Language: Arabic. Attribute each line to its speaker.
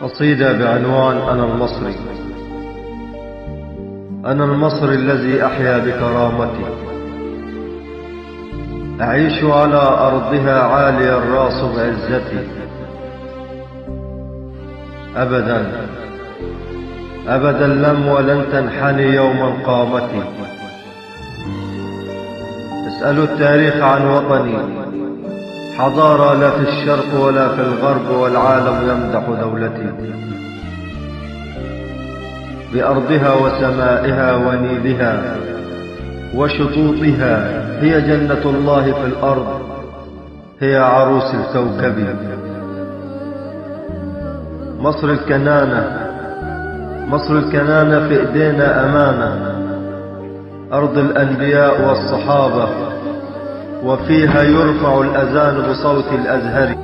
Speaker 1: قصيدة بعنوان أنا المصري. أنا المصري الذي أحيا بكرامتي، أعيش على أرضها عالي الراس بعزتي. أبدا أبدا لم ولن تنحني يوما قامتي. اسألوا التاريخ عن وطني، حضارة لا في الشرق ولا في الغرب، والعالم يمدح دولتي. بأرضها وسمائها ونيلها وشطوطها، هي جنة الله في الأرض، هي عروس الكوكب. مصر الكنانة، مصر الكنانة في إيدينا أمانة، أرض الأنبياء والصحابة، وفيها يرفع الأذان بصوت الأزهر.